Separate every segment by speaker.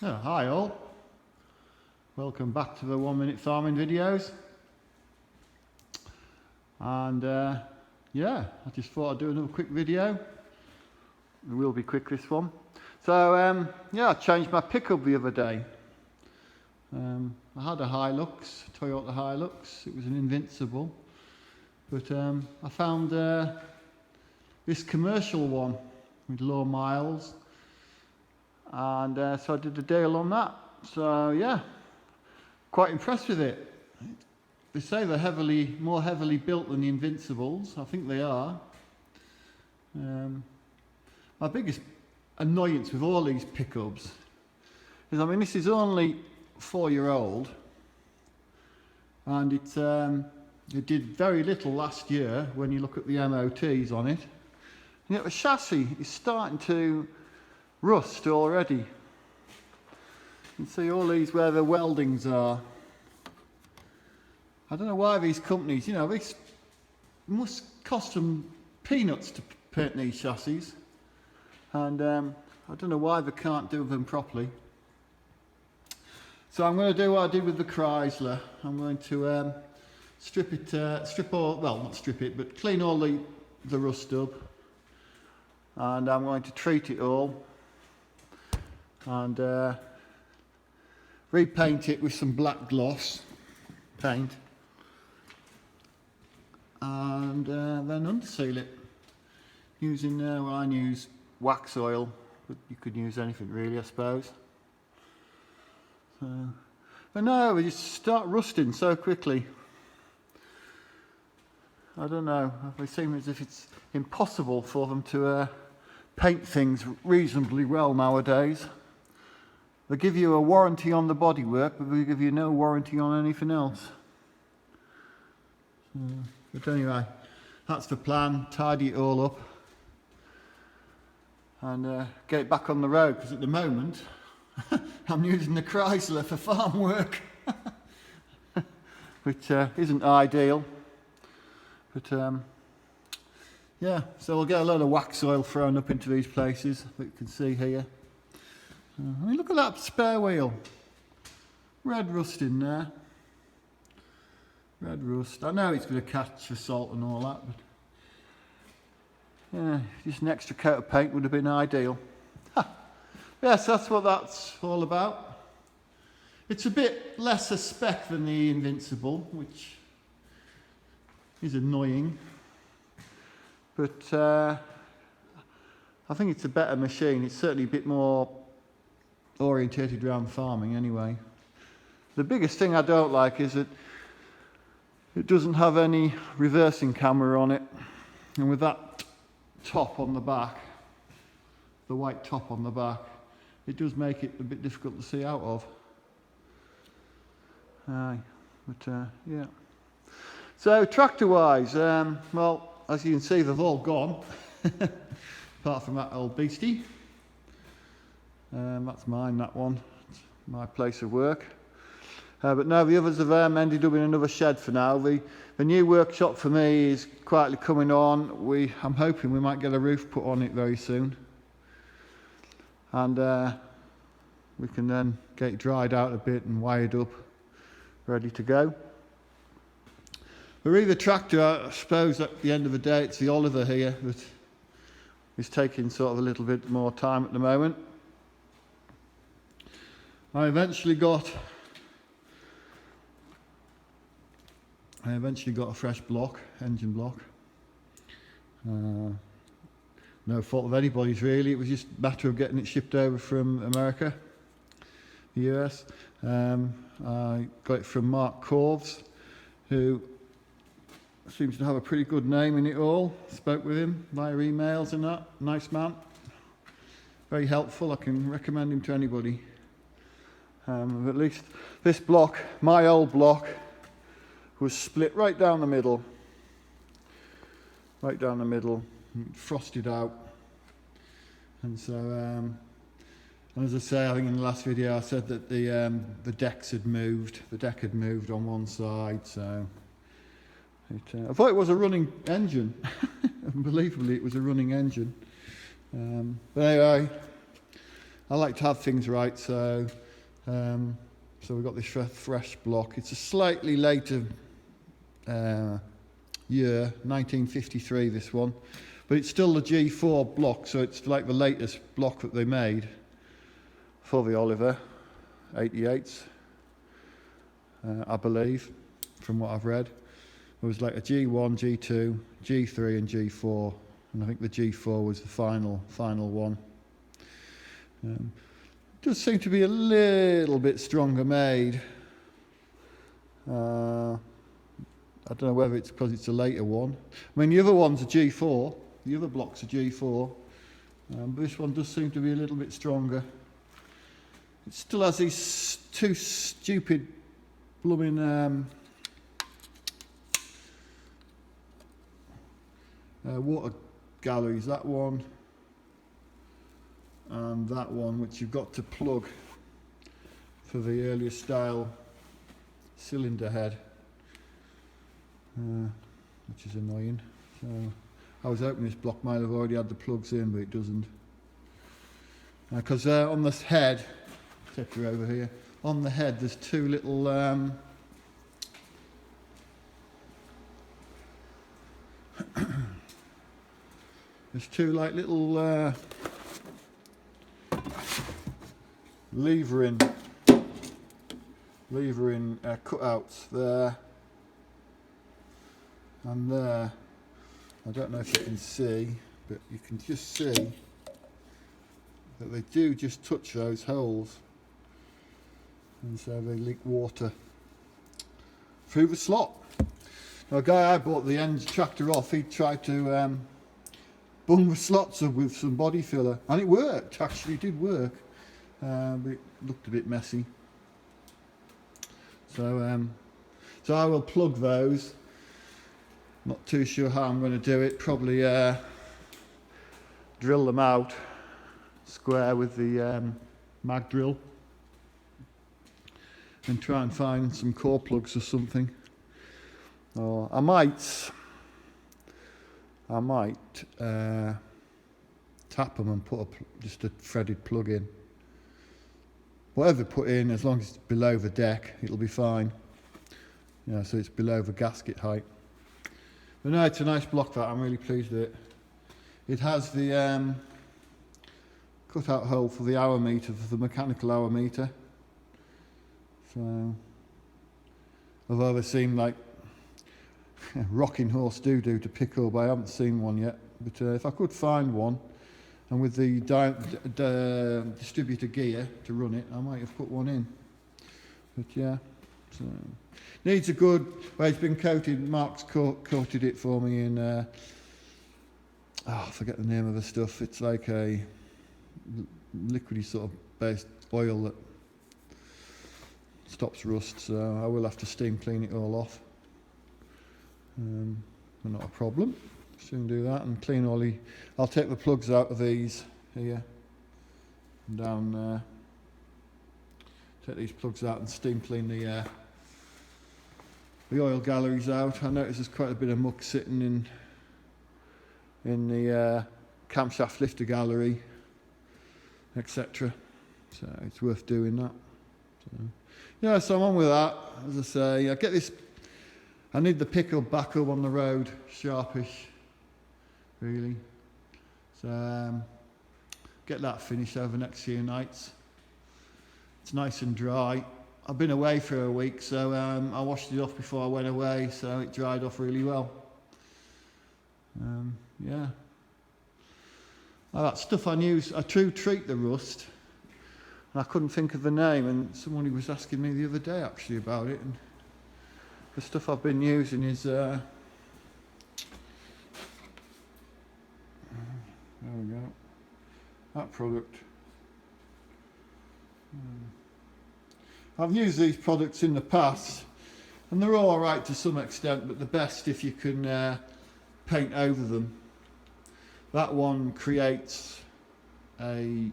Speaker 1: Oh, hi all, welcome back to the 1 minute farming videos. And yeah, I just thought I'd do another quick video. It will be quick, this one. So yeah, I changed my pickup the other day. I had a Hilux, Toyota Hilux. It was an Invincible, but I found this commercial one with low miles, and so I did a deal on that. So yeah, quite impressed with it. They say they're more heavily built than the Invincibles. I think they are. My biggest annoyance with all these pickups is, I mean, this is only 4-year-old, and it did very little last year when you look at the MOTs on it. And yet the chassis is starting to rust already. You can see all these where the weldings are. I don't know why these companies, you know, this must cost them peanuts to paint these chassis, and I don't know why they can't do them properly. So I'm going to do what I did with the Chrysler. I'm going to clean all the rust up, and I'm going to treat it all and repaint it with some black gloss paint, and then underseal it using well, I use wax oil, but you could use anything really, I suppose. But no, they just start rusting so quickly. I don't know, they seem as if it's impossible for them to paint things reasonably well nowadays. They give you a warranty on the bodywork, but they give you no warranty on anything else. But anyway, that's the plan. Tidy it all up and get it back on the road, because at the moment I'm using the Chrysler for farm work, which isn't ideal. But yeah, so we'll get a lot of wax oil thrown up into these places that you can see here. I mean, look at that spare wheel. Red rust in there. Red rust. I know it's going to catch the salt and all that, but yeah, just an extra coat of paint would have been ideal. Yes, that's what that's all about. It's a bit less a spec than the Invincible, which is annoying, but I think it's a better machine. It's certainly a bit more orientated around farming anyway. The biggest thing I don't like is that it doesn't have any reversing camera on it, and with that top on the back, the white top on the back, it does make it a bit difficult to see out of. But yeah. So tractor wise, well, as you can see, they've all gone apart from that old beastie. That's mine, that one. It's my place of work. But no, the others have ended up in another shed for now. The new workshop for me is quietly coming on. I'm hoping we might get a roof put on it very soon, and we can then get it dried out a bit and wired up, ready to go. The Riva tractor, I suppose at the end of the day, it's the Oliver here that is taking sort of a little bit more time at the moment. I eventually got a fresh block, engine block. No fault of anybody's really, it was just a matter of getting it shipped over from America, the US. I got it from Mark Corves, who seems to have a pretty good name in it all. Spoke with him via emails and that. Nice man, very helpful. I can recommend him to anybody. At least this block, my old block, was split right down the middle, frosted out. And so, and as I say, I think in the last video I said that the deck had moved on one side, so I thought it was a running engine. Unbelievably, it was a running engine. But anyway, I like to have things right, so we've got this fresh block. It's a slightly later year, 1953, this one, but it's still the G4 block, so it's like the latest block that they made for the Oliver 88s, I believe, from what I've read. It was like a G1, G2, G3 and G4, and I think the G4 was the final one. Does seem to be a little bit stronger made. I don't know whether it's because it's a later one. I mean, the other one's a G4, the other block's a G4, but this one does seem to be a little bit stronger. It still has these two stupid blooming water galleries, that one and that one, which you've got to plug for the earlier style cylinder head, which is annoying. So I was hoping this block might have already had the plugs in, but it doesn't, because on this head, take her over here, on the head there's two little there's two like little levering cutouts there and there. I don't know if you can see, but you can just see that they do just touch those holes, and so they leak water through the slot. Now, a guy I bought the end tractor off, he tried to bung the slots up with some body filler, and it worked. Actually, it did work, but it looked a bit messy. So I will plug those. Not too sure how I'm going to do it. Probably drill them out square with the mag drill, and try and find some core plugs or something. Or I might tap them and put just a threaded plug in. Whatever put in, as long as it's below the deck, it'll be fine. Yeah, so it's below the gasket height. But no, it's a nice block that. I'm really pleased with it. It has the cut-out hole for the hour meter, for the mechanical hour meter. So, although they seem like rocking horse doo-doo to pick up, I haven't seen one yet. But if I could find one, and with the distributor gear to run it, I might have put one in. But yeah, so needs a good. Well, it's been coated. Mark's coated it for me in. I forget the name of the stuff. It's like a liquidy sort of based oil that stops rust. So I will have to steam clean it all off. Not a problem. Soon do that and clean all the. I'll take the plugs out of these here and down there. Take these plugs out and steam clean the oil galleries out. I notice there's quite a bit of muck sitting in the camshaft lifter gallery, etc. So it's worth doing that. So, yeah, so I'm on with that. As I say, I get this. I need the pickle back up on the road, sharpish, really. So get that finished over the next few nights. It's nice and dry. I've been away for a week, so I washed it off before I went away, so it dried off really well. Yeah. That stuff I use, I treat the rust, and I couldn't think of the name, and somebody was asking me the other day actually about it. And the stuff I've been using is there we go, that product. I've used these products in the past and they're all right to some extent, but the best if you can paint over them. That one creates a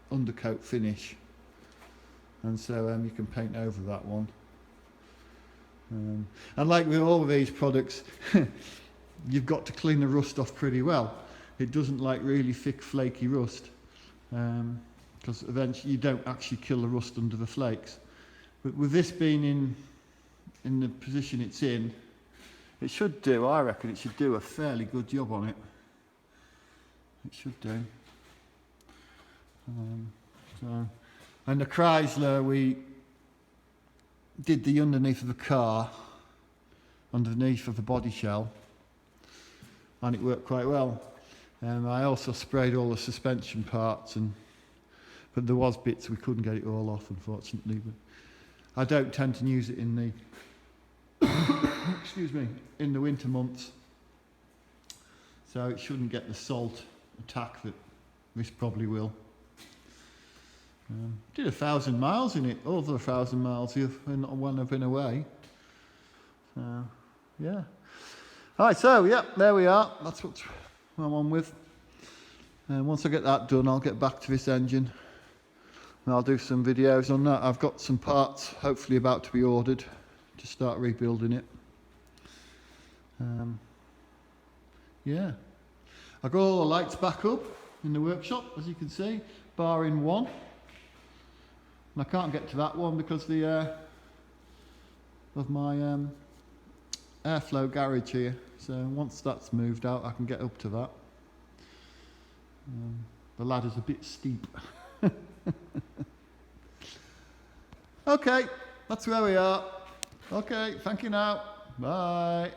Speaker 1: undercoat finish, and so you can paint over that one. And like with all of these products, you've got to clean the rust off pretty well, it doesn't like really thick flaky rust, because eventually you don't actually kill the rust under the flakes. But with this being in the position it's in, it should do, I reckon it should do a fairly good job on it. It should do. And the Chrysler, we did the underneath of the car, underneath of the body shell, and it worked quite well. I also sprayed all the suspension parts, but there was bits we couldn't get it all off, unfortunately. But I don't tend to use it in the excuse me, in the winter months, so it shouldn't get the salt attack that this probably will. Did 1,000 miles in it, over 1,000 miles when I've been away. So, yeah. Alright, so, yeah, there we are. That's what I'm on with. And once I get that done, I'll get back to this engine. And I'll do some videos on that. I've got some parts, hopefully about to be ordered, to start rebuilding it. Yeah. I got all the lights back up in the workshop, as you can see, barring one. And I can't get to that one because of my airflow garage here. So once that's moved out, I can get up to that. The ladder's a bit steep. Okay, that's where we are. Okay, thank you now. Bye.